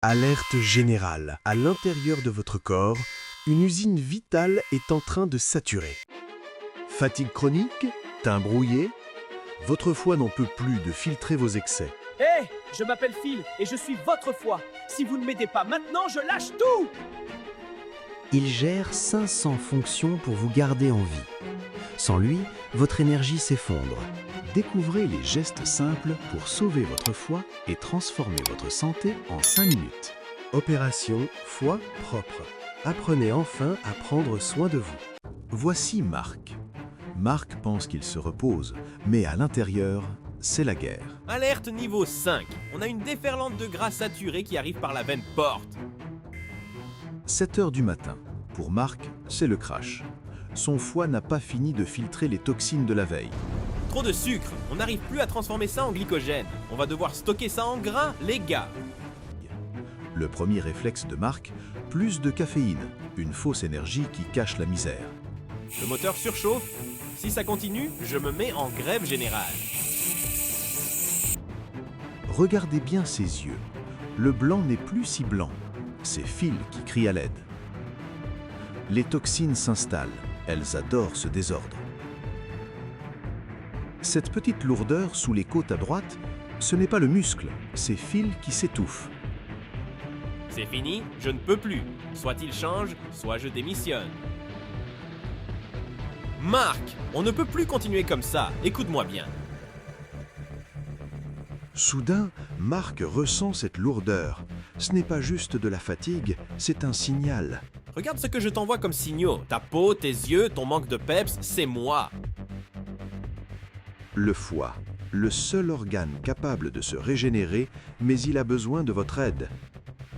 Alerte générale. À l'intérieur de votre corps, une usine vitale est en train de saturer. Fatigue chronique, teint brouillé, votre foie n'en peut plus de filtrer vos excès. Hé, je m'appelle Phil et je suis votre foie. Si vous ne m'aidez pas maintenant, je lâche tout. Il gère 500 fonctions pour vous garder en vie. Sans lui, votre énergie s'effondre. Découvrez les gestes simples pour sauver votre foie et transformer votre santé en 5 minutes. Opération foie propre. Apprenez enfin à prendre soin de vous. Voici Marc. Marc pense qu'il se repose, mais à l'intérieur, c'est la guerre. Alerte niveau 5. On a une déferlante de gras saturé qui arrive par la veine porte. 7 heures du matin. Pour Marc, c'est le crash. Son foie n'a pas fini de filtrer les toxines de la veille. Trop de sucre. On n'arrive plus à transformer ça en glycogène. On va devoir stocker ça en gras, les gars. Le premier réflexe de Marc, plus de caféine, une fausse énergie qui cache la misère. Le moteur surchauffe. Si ça continue, je me mets en grève générale. Regardez bien ses yeux. Le blanc n'est plus si blanc. C'est Phil qui crie à l'aide. Les toxines s'installent. Elles adorent ce désordre. Cette petite lourdeur sous les côtes à droite, ce n'est pas le muscle, c'est Phil qui s'étouffe. C'est fini, je ne peux plus. Soit il change, soit je démissionne. Marc, on ne peut plus continuer comme ça. Écoute-moi bien. Soudain, Marc ressent cette lourdeur. Ce n'est pas juste de la fatigue, c'est un signal. Regarde ce que je t'envoie comme signaux. Ta peau, tes yeux, ton manque de peps, c'est moi. Le foie, le seul organe capable de se régénérer, mais il a besoin de votre aide.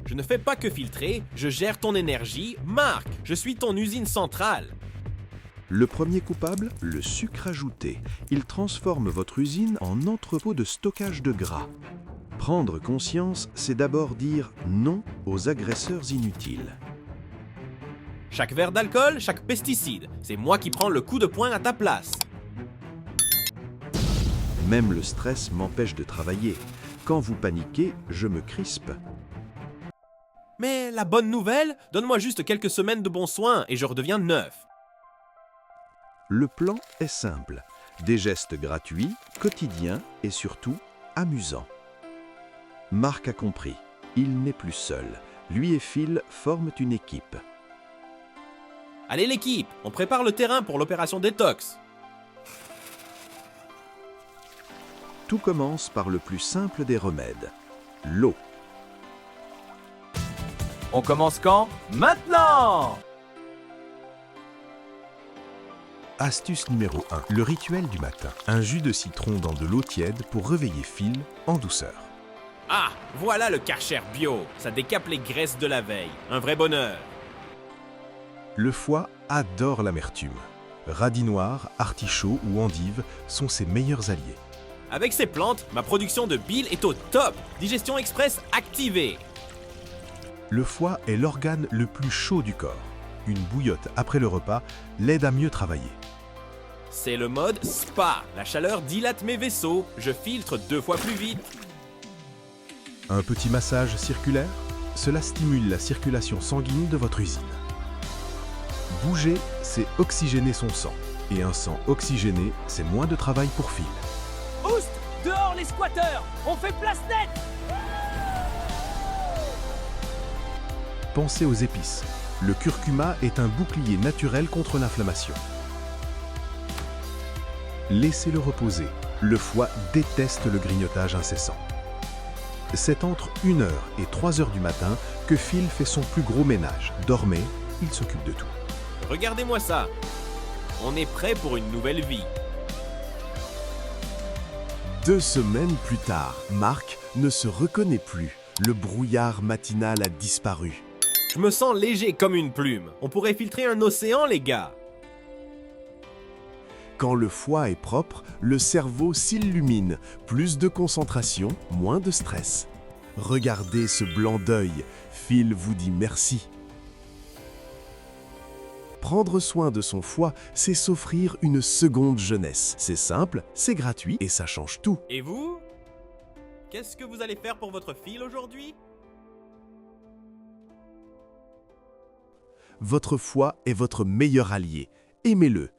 Je ne fais pas que filtrer, je gère ton énergie. Marc, je suis ton usine centrale. Le premier coupable, le sucre ajouté. Il transforme votre usine en entrepôt de stockage de gras. Prendre conscience, c'est d'abord dire non aux agresseurs inutiles. Chaque verre d'alcool, chaque pesticide, c'est moi qui prends le coup de poing à ta place. Même le stress m'empêche de travailler. Quand vous paniquez, je me crispe. Mais la bonne nouvelle, donne-moi juste quelques semaines de bons soins et je redeviens neuf. Le plan est simple. Des gestes gratuits, quotidiens et surtout amusants. Marc a compris. Il n'est plus seul. Lui et Phil forment une équipe. Allez l'équipe, on prépare le terrain pour l'opération détox. Tout commence par le plus simple des remèdes, l'eau. On commence quand? Maintenant! Astuce numéro 1. Le rituel du matin. Un jus de citron dans de l'eau tiède pour réveiller Phil en douceur. Ah, voilà le Karcher bio. Ça décape les graisses de la veille. Un vrai bonheur. Le foie adore l'amertume. Radis noir, artichaut ou endive sont ses meilleurs alliés. Avec ces plantes, ma production de bile est au top. Digestion express activée. Le foie est l'organe le plus chaud du corps. Une bouillotte après le repas l'aide à mieux travailler. C'est le mode spa. La chaleur dilate mes vaisseaux. Je filtre 2 fois plus vite. Un petit massage circulaire, cela stimule la circulation sanguine de votre usine. Bouger, c'est oxygéner son sang. Et un sang oxygéné, c'est moins de travail pour Phil. Boost! Dehors les squatteurs! On fait place nette! Pensez aux épices. Le curcuma est un bouclier naturel contre l'inflammation. Laissez-le reposer. Le foie déteste le grignotage incessant. C'est entre 1h et 3h du matin que Phil fait son plus gros ménage. Dormez, il s'occupe de tout. Regardez-moi ça. On est prêt pour une nouvelle vie. 2 semaines plus tard, Marc ne se reconnaît plus. Le brouillard matinal a disparu. Je me sens léger comme une plume. On pourrait filtrer un océan, les gars. Quand le foie est propre, le cerveau s'illumine. Plus de concentration, moins de stress. Regardez ce blanc d'œil. Phil vous dit merci. Prendre soin de son foie, c'est s'offrir une seconde jeunesse. C'est simple, c'est gratuit et ça change tout. Et vous? Qu'est-ce que vous allez faire pour votre fille aujourd'hui? Votre foi est votre meilleur allié. Aimez-le,